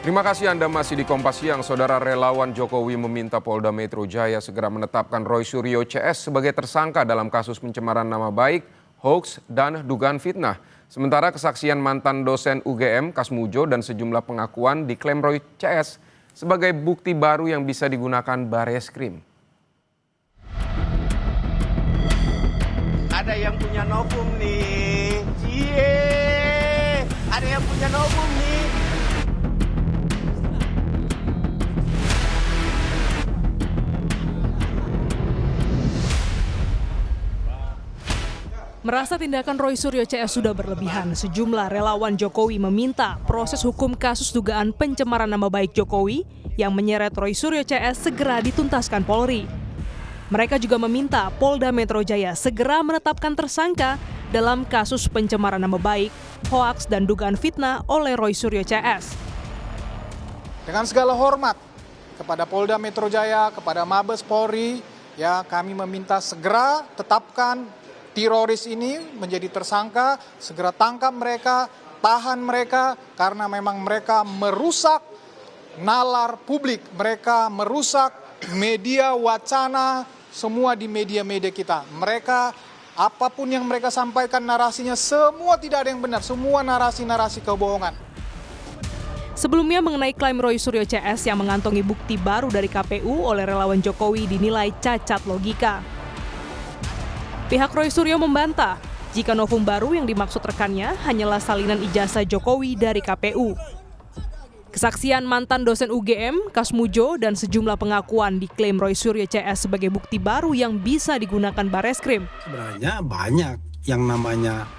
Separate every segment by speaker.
Speaker 1: Terima kasih Anda masih di Kompas Siang. Saudara, relawan Jokowi meminta Polda Metro Jaya segera menetapkan Roy Suryo CS sebagai tersangka dalam kasus pencemaran nama baik, hoax, dan dugaan fitnah. Sementara kesaksian mantan dosen UGM Kasmujo dan sejumlah pengakuan diklaim Roy CS sebagai bukti baru yang bisa digunakan Bareskrim.
Speaker 2: Ada yang punya novum nih. Ada yang punya novum nih.
Speaker 3: Merasa tindakan Roy Suryo CS sudah berlebihan, sejumlah relawan Jokowi meminta proses hukum kasus dugaan pencemaran nama baik Jokowi yang menyeret Roy Suryo CS segera dituntaskan Polri. Mereka juga meminta Polda Metro Jaya segera menetapkan tersangka dalam kasus pencemaran nama baik, hoaks, dan dugaan fitnah oleh Roy Suryo CS.
Speaker 4: Dengan segala hormat kepada Polda Metro Jaya, kepada Mabes Polri, ya kami meminta segera tetapkan teroris ini menjadi tersangka, segera tangkap mereka, tahan mereka, karena memang mereka merusak nalar publik, mereka merusak media wacana, semua di media-media kita. Mereka, apapun yang mereka sampaikan narasinya, semua tidak ada yang benar, semua narasi-narasi kebohongan.
Speaker 3: Sebelumnya mengenai klaim Roy Suryo CS yang mengantongi bukti baru dari KPU oleh relawan Jokowi dinilai cacat logika. Pihak Roy Suryo membantah jika novum baru yang dimaksud rekannya hanyalah salinan ijazah Jokowi dari KPU. Kesaksian mantan dosen UGM, Kasmujo, dan sejumlah pengakuan diklaim Roy Suryo CS sebagai bukti baru yang bisa digunakan Bareskrim.
Speaker 5: Sebenarnya banyak yang namanya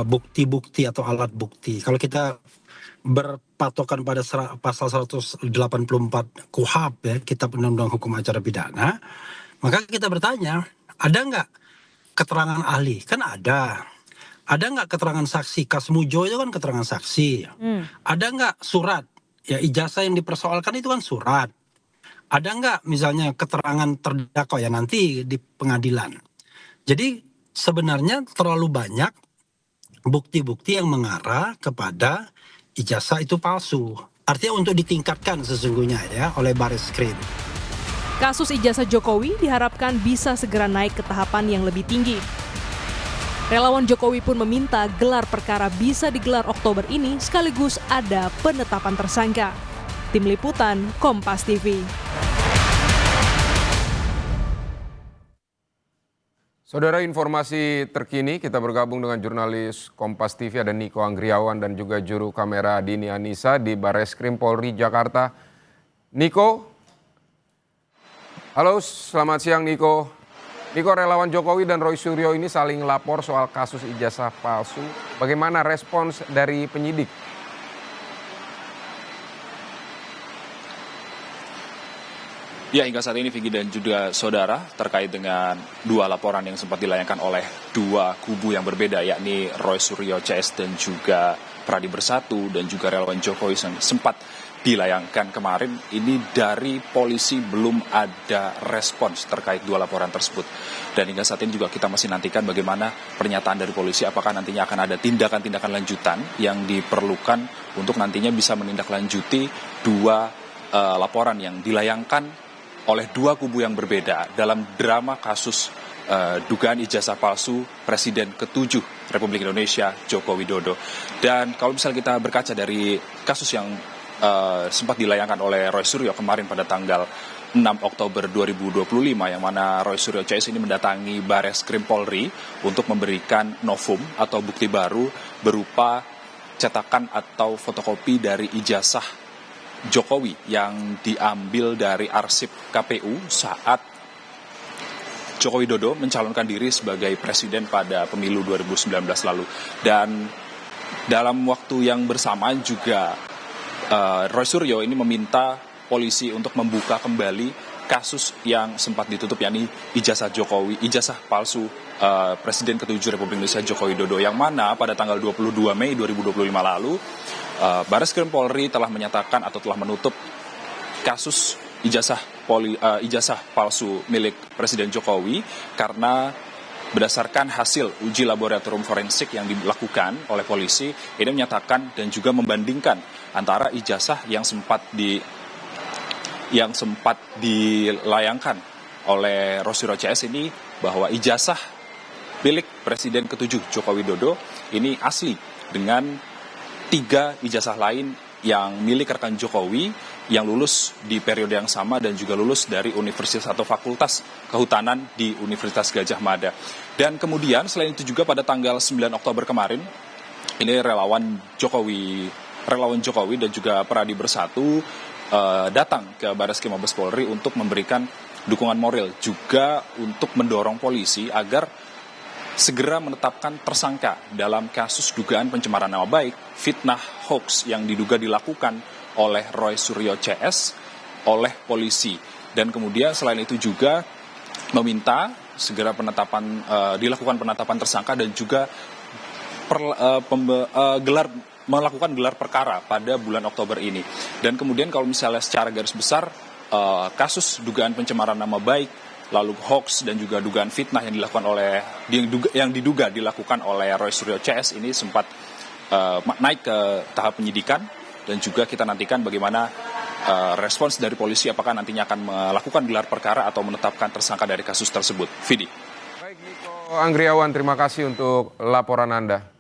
Speaker 5: bukti-bukti atau alat bukti. Kalau kita berpatokan pada pasal 184 KUHP, ya, Kitab Undang-Undang Hukum Acara Pidana, maka kita bertanya, ada nggak keterangan ahli? Kan ada. Ada nggak keterangan saksi? Kasmujo itu kan keterangan saksi. Ada nggak surat? Ya ijazah yang dipersoalkan itu kan surat. Ada nggak misalnya keterangan terdakwa ya nanti di pengadilan. Jadi sebenarnya terlalu banyak bukti-bukti yang mengarah kepada ijazah itu palsu. Artinya untuk ditingkatkan sesungguhnya ya oleh Bareskrim.
Speaker 3: Kasus ijazah Jokowi diharapkan bisa segera naik ke tahapan yang lebih tinggi. Relawan Jokowi pun meminta gelar perkara bisa digelar Oktober ini sekaligus ada penetapan tersangka. Tim Liputan, Kompas TV.
Speaker 1: Saudara, informasi terkini kita bergabung dengan jurnalis Kompas TV ada Niko Anggriawan dan juga juru kamera Dini Anissa di Bareskrim Polri Jakarta. Niko. Halo, selamat siang Niko. Niko, relawan Jokowi dan Roy Suryo ini saling lapor soal kasus ijazah palsu. Bagaimana respons dari penyidik?
Speaker 6: Ya, hingga saat ini Vicky dan juga saudara terkait dengan dua laporan yang sempat dilayangkan oleh dua kubu yang berbeda, yakni Roy Suryo CS dan juga Pradi Bersatu dan juga relawan Jokowi yang sempat dilayangkan kemarin, ini dari polisi belum ada respons terkait dua laporan tersebut. Dan hingga saat ini juga kita masih nantikan bagaimana pernyataan dari polisi, apakah nantinya akan ada tindakan-tindakan lanjutan yang diperlukan untuk nantinya bisa menindaklanjuti dua laporan yang dilayangkan oleh dua kubu yang berbeda dalam drama kasus dugaan ijazah palsu Presiden ke-7 Republik Indonesia Joko Widodo. Dan kalau misalnya kita berkaca dari kasus yang sempat dilayangkan oleh Roy Suryo kemarin pada tanggal 6 Oktober 2025 yang mana Roy Suryo CS ini mendatangi Bareskrim Polri untuk memberikan novum atau bukti baru berupa cetakan atau fotokopi dari ijazah Jokowi yang diambil dari arsip KPU saat Joko Widodo mencalonkan diri sebagai presiden pada pemilu 2019 lalu. Dan dalam waktu yang bersamaan juga Roy Suryo ini meminta polisi untuk membuka kembali kasus yang sempat ditutup, yakni ijazah Jokowi, ijazah palsu Presiden ke-7 Republik Indonesia Joko Widodo, yang mana pada tanggal 22 Mei 2025 lalu Bareskrim Polri telah menyatakan atau telah menutup kasus ijazah palsu milik Presiden Jokowi karena berdasarkan hasil uji laboratorium forensik yang dilakukan oleh polisi, ini menyatakan dan juga membandingkan antara ijazah yang sempat dilayangkan oleh Roy Suryo CS ini, bahwa ijazah milik Presiden ke-7 Joko Widodo ini asli dengan 3 ijazah lain yang milik rekan Jokowi yang lulus di periode yang sama dan juga lulus dari universitas atau fakultas kehutanan di Universitas Gadjah Mada. Dan kemudian selain itu juga pada tanggal 9 Oktober kemarin, ini relawan Jokowi dan juga Pradi Bersatu datang ke Barreskrim Mabes Polri untuk memberikan dukungan moral, juga untuk mendorong polisi agar segera menetapkan tersangka dalam kasus dugaan pencemaran nama baik, fitnah hoax yang diduga dilakukan oleh Roy Suryo CS oleh polisi. Dan kemudian selain itu juga meminta segera dilakukan penetapan tersangka dan juga melakukan gelar perkara pada bulan Oktober ini. Dan kemudian kalau misalnya secara garis besar kasus dugaan pencemaran nama baik, lalu hoax dan juga dugaan fitnah yang diduga dilakukan oleh Roy Suryo CS ini sempat naik ke tahap penyidikan, dan juga kita nantikan bagaimana respons dari polisi, apakah nantinya akan melakukan gelar perkara atau menetapkan tersangka dari kasus tersebut. Vidi.
Speaker 1: Baik, Niko Anggriawan, terima kasih untuk laporan Anda.